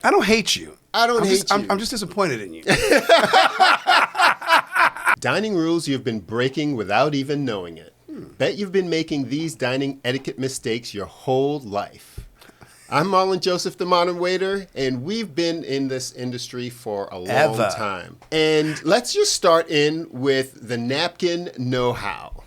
I don't hate you. I don't hate you. I'm just disappointed in you. Dining rules you've been breaking without even knowing it. Bet you've been making these dining etiquette mistakes your whole life. I'm Marlon Joseph, the Modern Waiter, and we've been in this industry for a long time. And let's just start in with the napkin know-how.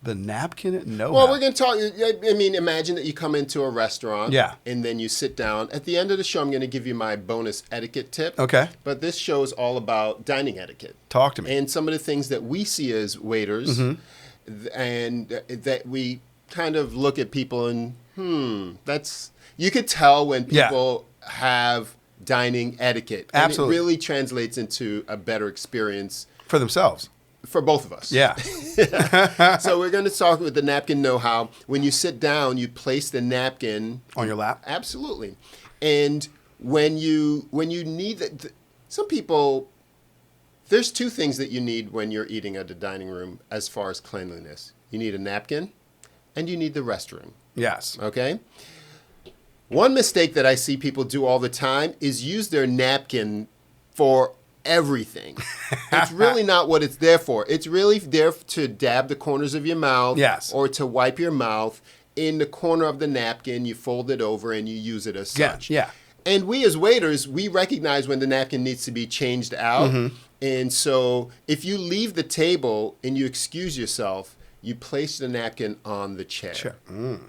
The napkin know-how? Well, we're going to talk, I mean, imagine that you come into a restaurant. Yeah. And then you sit down. At the end of the show, I'm going to give you my bonus etiquette tip. Okay. But this show is all about dining etiquette. Talk to me. And some of the things that we see as waiters, and that we kind of look at people and, that's, you could tell when people have dining etiquette. Absolutely. And it really translates into a better experience. For themselves. For both of us. Yeah. So we're going to talk with the napkin know-how. When you sit down, you place the napkin on your lap. Absolutely. And when you need some people, there's two things that you need when you're eating at a dining room as far as cleanliness. You need a napkin and you need the restroom. Yes. Okay? One mistake that I see people do all the time is use their napkin for everything. It's really not what it's there for. It's really there to dab the corners of your mouth. Yes. Or to wipe your mouth. In the corner of the napkin, you fold it over and you use it as such. Yeah. And we as waiters, we recognize when the napkin needs to be changed out. And so if you leave the table and you excuse yourself, you place the napkin on the chair. Sure.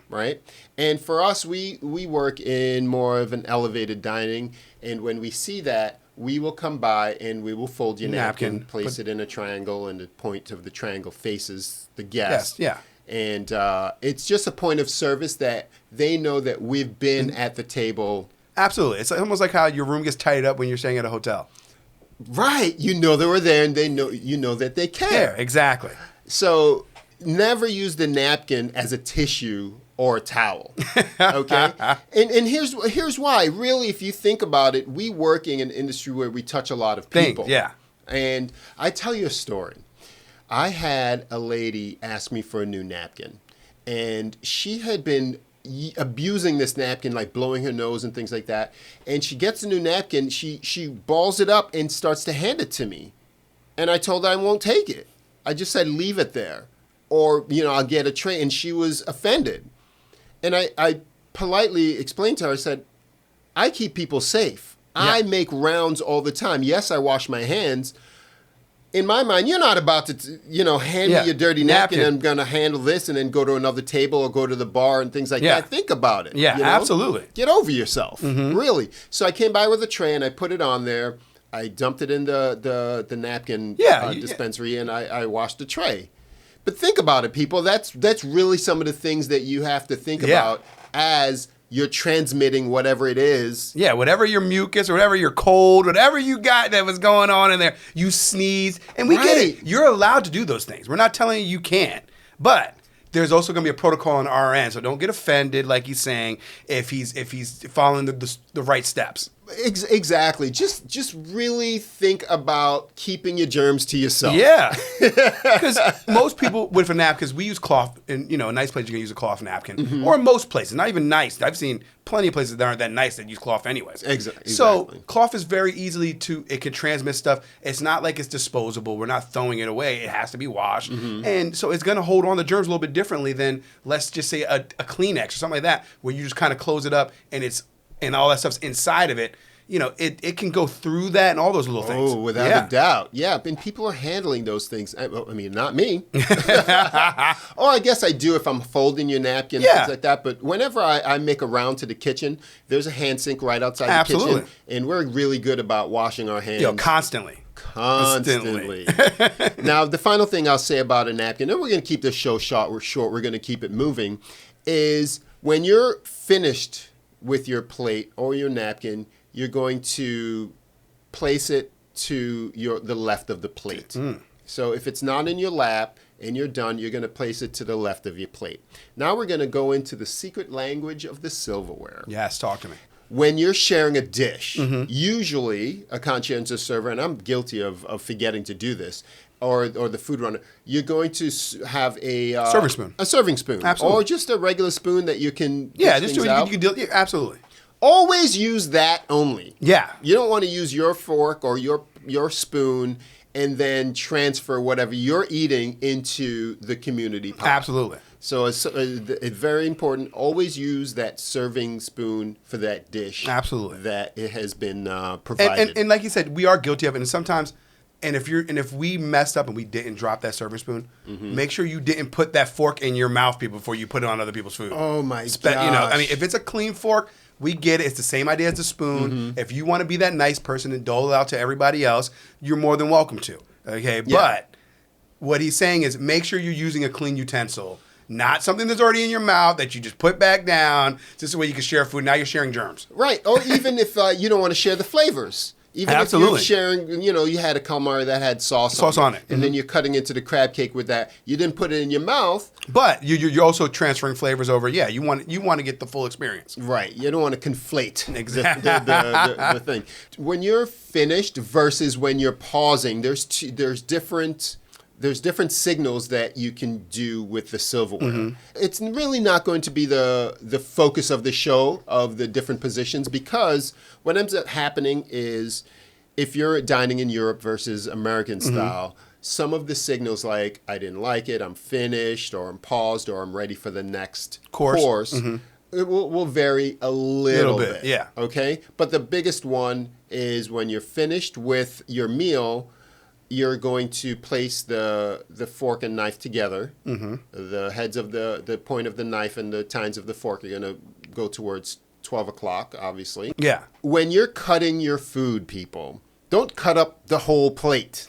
Right? And for us, we work in more of an elevated dining. And when we see that, we will come by and we will fold your napkin, place it in a triangle, and the point of the triangle faces the guest. Yes, yeah. And it's just a point of service that they know that we've been at the table. Absolutely. It's almost like how your room gets tidied up when you're staying at a hotel. Right. You know they were there and you know that they care. Yeah, exactly. So never use the napkin as a tissue or a towel, okay? and here's why. Really, if you think about it, we work in an industry where we touch a lot of people. Yeah. And I tell you a story. I had a lady ask me for a new napkin, and she had been abusing this napkin, like blowing her nose and things like that. And she gets a new napkin, she balls it up and starts to hand it to me. And I told her I won't take it. I just said, leave it there. Or, I'll get a tray. And she was offended. And I politely explained to her, I said, I keep people safe. Yeah. I make rounds all the time. Yes, I wash my hands. In my mind, you're not about to, hand me your dirty napkin and I'm going to handle this and then go to another table or go to the bar and things like that. Think about it. Yeah, absolutely. Get over yourself. Really. So I came by with a tray and I put it on there. I dumped it in the napkin dispensary and I washed the tray. But think about it, people. That's really some of the things that you have to think about as you're transmitting whatever it is. Yeah, whatever your mucus or whatever your cold, whatever you got that was going on in there, you sneeze. And we get it. You're allowed to do those things. We're not telling you can't. But there's also going to be a protocol on our end. So don't get offended, like he's saying, if he's following the right steps. Exactly. Just really think about keeping your germs to yourself. Yeah. Because most people with a napkin, because we use cloth, and a nice place you're going to use a cloth napkin. Or most places, not even nice. I've seen plenty of places that aren't that nice that use cloth anyways. Exactly. So cloth is very easily it can transmit stuff. It's not like it's disposable. We're not throwing it away. It has to be washed. And so it's going to hold on to germs a little bit differently than, let's just say, a Kleenex or something like that, where you just kind of close it up and all that stuff's inside of it. It can go through that and all those little things. Oh, without a doubt. Yeah, and people are handling those things. I mean, not me. Oh, I guess I do if I'm folding your napkin and things like that. But whenever I make a round to the kitchen, there's a hand sink right outside the kitchen. And we're really good about washing our hands. Constantly. Now, the final thing I'll say about a napkin, and we're going to keep this show short, we're going to keep it moving, is when you're finished with your plate or your napkin, you're going to place it to the left of the plate. So if it's not in your lap and you're done, you're going to place it to the left of your plate. Now we're going to go into the secret language of the silverware. Yes, talk to me. When you're sharing a dish, usually a conscientious server, and I'm guilty of forgetting to do this, or the food runner, you're going to have a serving spoon. A serving spoon. Absolutely. Or just a regular spoon that you can just do it. You can absolutely. Always use that only. Yeah. You don't want to use your fork or your spoon and then transfer whatever you're eating into the community pot. Absolutely. So it's very important. Always use that serving spoon for that dish. Absolutely. That it has been provided. And like you said, we are guilty of it. And sometimes, and if we messed up and we didn't drop that serving spoon, make sure you didn't put that fork in your mouth before you put it on other people's food. Oh my gosh. You know, I mean, if it's a clean fork, we get it. It's the same idea as the spoon. If you want to be that nice person and dole it out to everybody else, you're more than welcome to. Okay, Yeah. but what he's saying is make sure you're using a clean utensil. Not something that's already in your mouth that you just put back down. Just the way you can share food. Now you're sharing germs. Right. Or even if you don't want to share the flavors. Even Absolutely. if you're sharing, you had a calamari that had sauce on it. And then you're cutting into the crab cake with that. You didn't put it in your mouth. But you're also transferring flavors over. Yeah, you want to get the full experience. Right. You don't want to conflate Exactly. the thing. When you're finished versus when you're pausing, there's different signals that you can do with the silverware. It's really not going to be the focus of the show of the different positions, because what ends up happening is if you're dining in Europe versus American style, some of the signals like I didn't like it, I'm finished, or I'm paused, or I'm ready for the next course it will vary a little bit. Yeah. Okay? But the biggest one is when you're finished with your meal, you're going to place the fork and knife together. The heads of the point of the knife and the tines of the fork are going to go towards 12 o'clock, obviously. Yeah. When you're cutting your food, people, don't cut up the whole plate.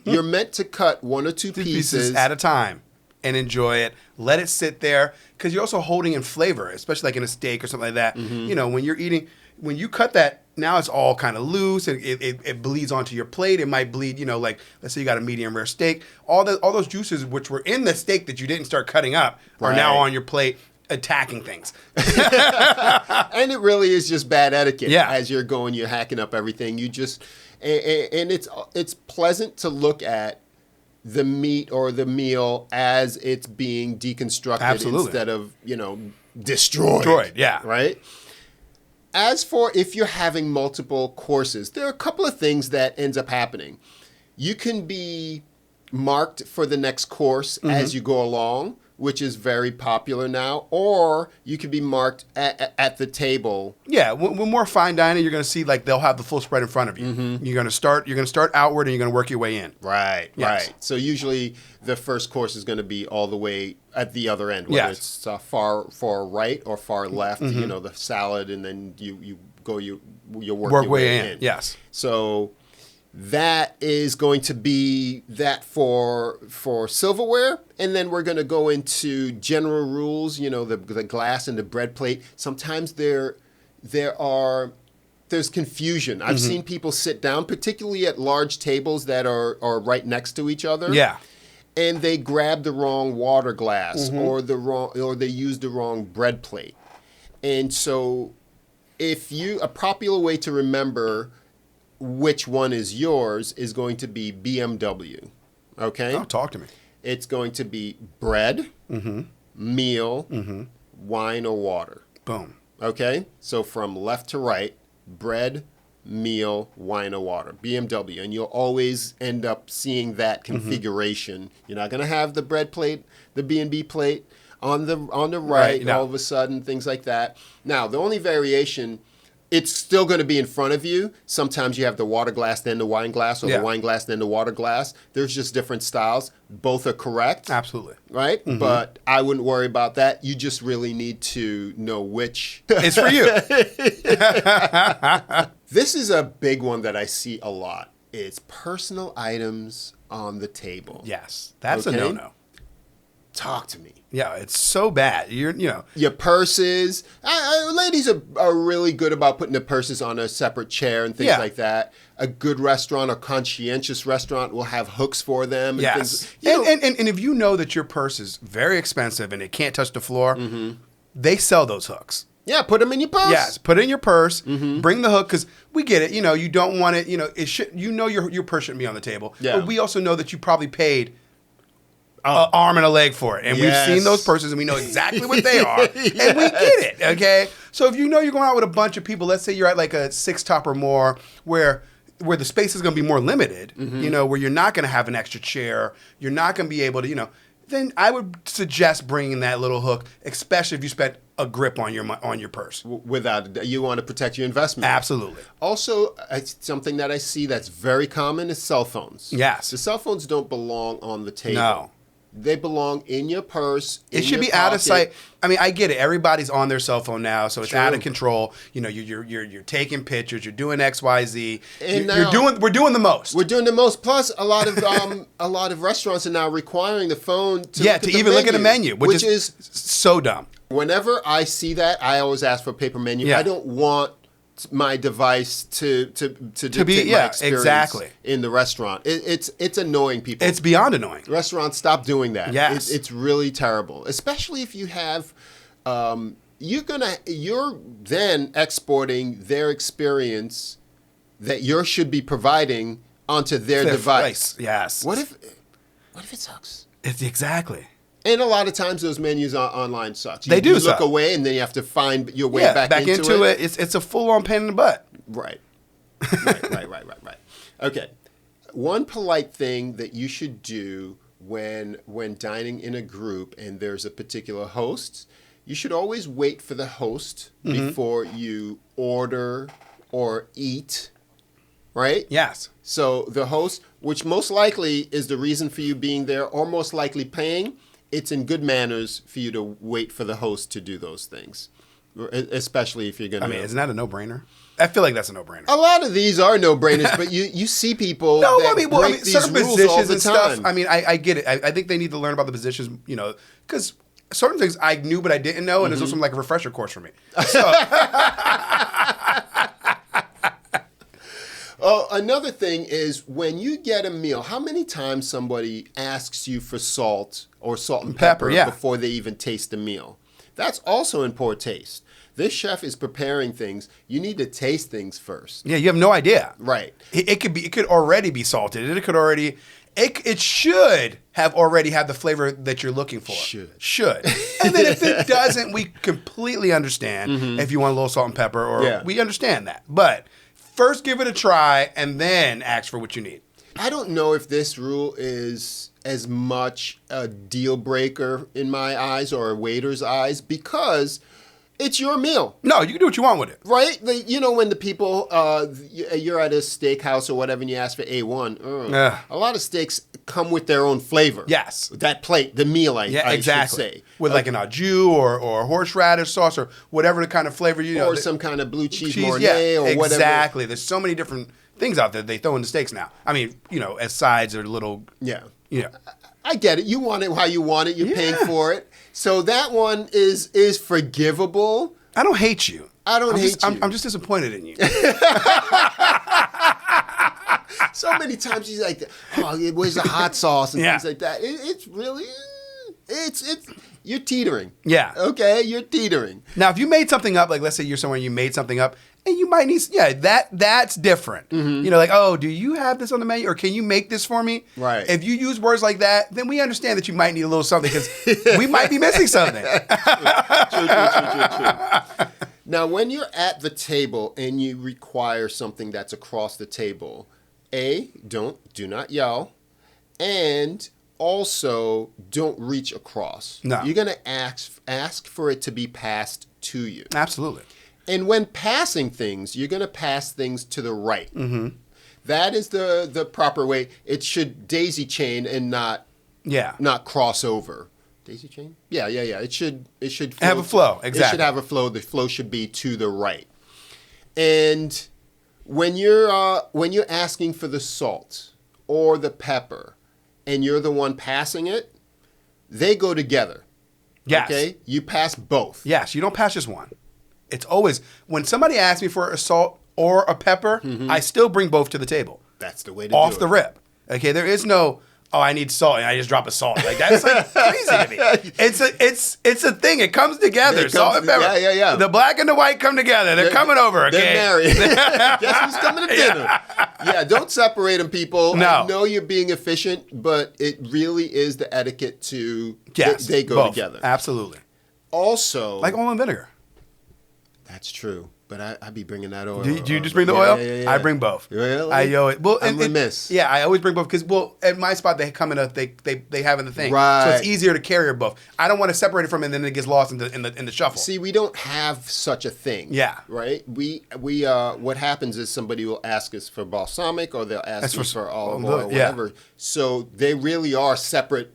You're meant to cut one or two pieces at a time and enjoy it. Let it sit there, because you're also holding in flavor, especially like in a steak or something like that. You know, when you're eating, when you cut that, now it's all kind of loose and it bleeds onto your plate. It might bleed, like let's say you got a medium rare steak. All those juices which were in the steak that you didn't start cutting up are now on your plate, attacking things. And it really is just bad etiquette. Yeah. As you're going, you're hacking up everything. You just and it's pleasant to look at the meat or the meal as it's being deconstructed instead of destroyed. Yeah. Right. As for if you're having multiple courses, there are a couple of things that ends up happening. You can be marked for the next course as you go along, which is very popular now, or you can be marked at the table. Yeah, when more fine dining, you're going to see like they'll have the full spread in front of you. You're going to start outward and you're going to work your way in. Right, Yes. right. So usually the first course is going to be all the way at the other end, whether it's far right or far left. The salad, and then you work your way in. Yes. So that is going to be that for silverware, and then we're going to go into general rules. The glass and the bread plate. Sometimes there's confusion. I've seen people sit down, particularly at large tables that are right next to each other. Yeah. And they grab the wrong water glass or they use the wrong bread plate. And so a popular way to remember which one is yours is going to be BMW. Okay? Oh, talk to me. It's going to be bread, meal, wine or water. Boom. Okay? So from left to right, bread, meal, wine or water. BMW. And you'll always end up seeing that configuration. You're not going to have the bread plate, the B&B plate on the right no. all of a sudden, things like that. Now, the only variation, it's still going to be in front of you. Sometimes you have the water glass, then the wine glass, or the wine glass, then the water glass. There's just different styles. Both are correct. Absolutely. Right? But I wouldn't worry about that. You just really need to know which. It's for you. This is a big one that I see a lot. It's personal items on the table. Yes. That's a no-no. Talk to me. Yeah, it's so bad. Your purses. Ladies are really good about putting the purses on a separate chair and things like that. A good restaurant, a conscientious restaurant will have hooks for them. And yes. things, and if you know that your purse is very expensive and it can't touch the floor, they sell those hooks. Yeah, put them in your purse. Yes, put it in your purse. Bring the hook, because we get it. You don't want it. It should. Your purse shouldn't be on the table. Yeah. But we also know that you probably paid an arm and a leg for it. And we've seen those persons and we know exactly what they are. And we get it, okay? So if you know you're going out with a bunch of people, let's say you're at like a 6-top or more where the space is going to be more limited, where you're not going to have an extra chair, you're not going to be able to, then I would suggest bringing that little hook, especially if you spent a grip on your purse. Without a doubt, you want to protect your investment. Absolutely. Also, something that I see that's very common is cell phones. Yes. The cell phones don't belong on the table. No. They belong in your purse. It should be out of sight. I mean, I get it. Everybody's on their cell phone now, so it's True. out of control. You're taking pictures. You're doing X, Y, Z. And We're doing the most. We're doing the most. Plus, a lot of restaurants are now requiring the phone to look at the menu, which is so dumb. Whenever I see that, I always ask for a paper menu. Yeah. I don't want my device to dictate my experience in the restaurant. It's annoying people. It's beyond annoying. Restaurants, stop doing that. Yes. It's really terrible, especially if you have you're then exporting their experience that you should be providing onto their device. Yes. What if it sucks? It's exactly. And a lot of times those menus online suck. They do You suck. look away and then you have to find your way back into it. It's a full-on pain in the butt. Right. Right. Okay. One polite thing that you should do when dining in a group and there's a particular host, you should always wait for the host before you order or eat, right? Yes. So the host, which most likely is the reason for you being there or most likely paying, it's in good manners for you to wait for the host to do those things, especially if you're going to... I mean, isn't that a no-brainer? I feel like that's a no-brainer. A lot of these are no-brainers, but you see people break these certain rules positions all the and time. stuff. I mean, I get it. I think they need to learn about the positions, because certain things I knew but I didn't know, and there's also like a refresher course for me. So... Another thing is when you get a meal, how many times somebody asks you for salt or salt and pepper before they even taste the meal? That's also in poor taste. This chef is preparing things. You need to taste things first. Yeah, you have no idea. Right. It could already be salted. It should have already had the flavor that you're looking for. Should. And then if it doesn't, we completely understand if you want a little salt and pepper, or we understand that. But first give it a try and then ask for what you need. I don't know if this rule is as much a deal breaker in my eyes or a waiter's eyes because it's your meal. No, you can do what you want with it. Right? When the people, you're at a steakhouse or whatever and you ask for A1, a lot of steaks come with their own flavor. Yes. That plate, the meal, I should say. With like an au jus or horseradish sauce or whatever the kind of flavor Or some kind of blue cheese Mornay or whatever. Exactly. There's so many different things out there they throw in the steaks now. I mean, as sides or little... Yeah. I get it. You want it how you want it. You're paying for it. So that one is forgivable. I don't hate you. I hate you. I'm just disappointed in you. So many times he's like, where's the hot sauce and things like that. It's really, you're teetering. Yeah. Okay, you're teetering. Now, if you made something up, like let's say you're somewhere and you made something up, and you might need, that's different. Like, oh, do you have this on the menu, or can you make this for me? Right. If you use words like that, then we understand that you might need a little something because we might be missing something. True. Now, when you're at the table and you require something that's across the table, do not yell, and also don't reach across. No. You're gonna ask for it to be passed to you. Absolutely. And when passing things, you're going to pass things to the right. That is the proper way. It should daisy chain and not cross over. Daisy chain? Yeah. It should have a flow. Exactly. It should have a flow. The flow should be to the right. And when you're asking for the salt or the pepper, and you're the one passing it, they go together. Yes. Okay. You pass both. Yes. You don't pass just one. It's always, when somebody asks me for a salt or a pepper, I still bring both to the table. That's the way to do it. Off the rip. Okay, there is no, I need salt, and I just drop a salt. Like, that's like crazy to me. It's a thing. It comes together. Salt and pepper. Yeah. The black and the white come together. They're coming over, okay? They're married. Guess who's coming to dinner? Yeah, don't separate them, people. No. I know you're being efficient, but it really is the etiquette to Yes, they go both. together. Absolutely. Also, Like oil and vinegar. that's true. But I be bringing that oil. Do you just bring the oil? Yeah. I bring both. Really? I'm remiss. Yeah, I always bring both because at my spot they come in they have in the thing, Right. so it's easier to carry both. I don't want to separate it from it and then it gets lost in the shuffle. See, we don't have such a thing. Yeah. Right? We what happens is somebody will ask us for balsamic or they'll ask us for olive oil or whatever. So they really are separate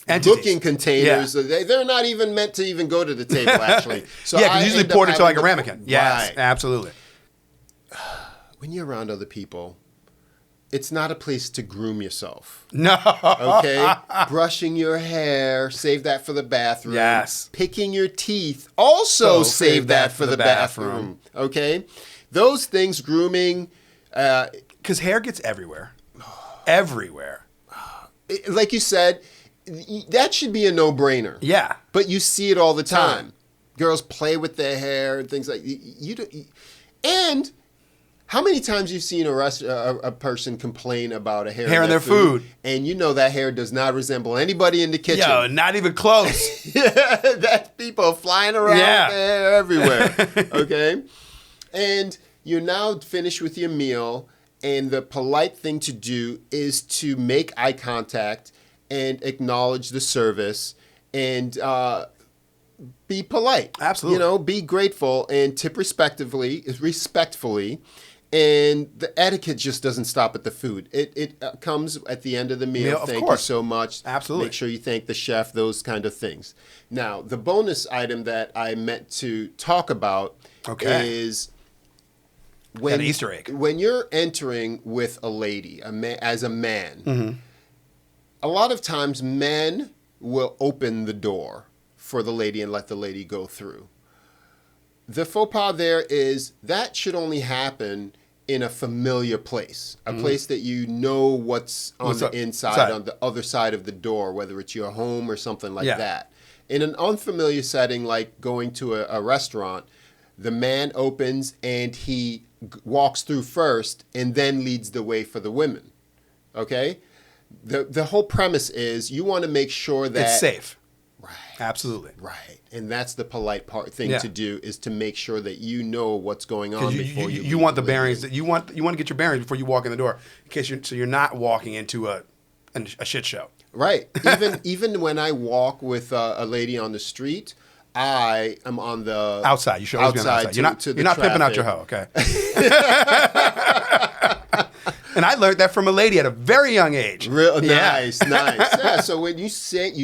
entities. looking containers. Yeah. They're not even meant to even go to the table, actually. So yeah, because usually poured into like a ramekin. Yes, right. Absolutely. When you're around other people, it's not a place to groom yourself. No. Okay? Brushing your hair, save that for the bathroom. Yes. Picking your teeth, also save that for the bathroom. Okay? Those things, grooming. Because hair gets everywhere. Everywhere. Like you said, that should be a no-brainer. Yeah. But you see it all the time. Girls play with their hair and things like and how many times you've seen a person complain about a hair in their food, and you know that hair does not resemble anybody in the kitchen. Yo, not even close. That people flying around there everywhere. Okay, and you're now finished with your meal, and the polite thing to do is to make eye contact and acknowledge the service and be polite. Absolutely. Be grateful and tip respectfully. And the etiquette just doesn't stop at the food. It comes at the end of the meal. Thank you so much. Absolutely. Make sure you thank the chef, those kind of things. Now, the bonus item that I meant to talk about is an Easter egg. When you're entering with a lady, as a man, mm-hmm. a lot of times men will open the door for the lady and let the lady go through. The faux pas there is that should only happen in a familiar place, a place that you know what's on the inside, on the other side of the door, whether it's your home or something like that. In an unfamiliar setting, like going to a restaurant, the man opens and he walks through first and then leads the way for the women. Okay? The whole premise is you want to make sure that it's safe. Right. Absolutely. Right. And that's the polite thing to do, is to make sure that you know what's going on before you want the bearings. You want to get your bearings before you walk in the door, in case you're not walking into a shit show. Right. Even when I walk with a lady on the street, I am on the outside. You should always be on the outside. You're not pimping out your hoe, okay? And I learned that from a lady at a very young age. Nice. Yeah. So when you sit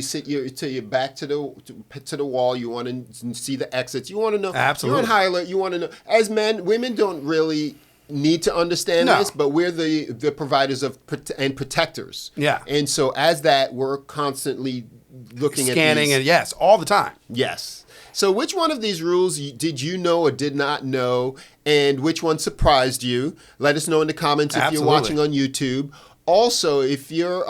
till you're back to the wall. You want to see the exits. You want to know. Absolutely. You're on high alert. You want to know. As men, women don't really need to understand this, but we're the providers of and protectors. Yeah. And so as that, we're constantly looking scanning at and all the time. Yes. So which one of these rules did you know or did not know, and which one surprised you? Let us know in the comments if you're watching on YouTube. Also, if you're,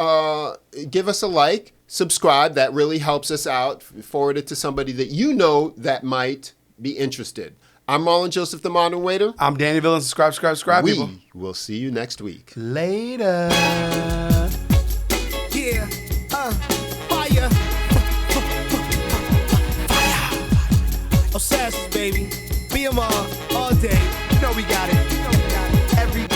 give us a like, subscribe. That really helps us out. Forward it to somebody that you know that might be interested. I'm Marlon Joseph, the Modern Waiter. I'm Danny Villain. Subscribe, people. We will see you next week. Later.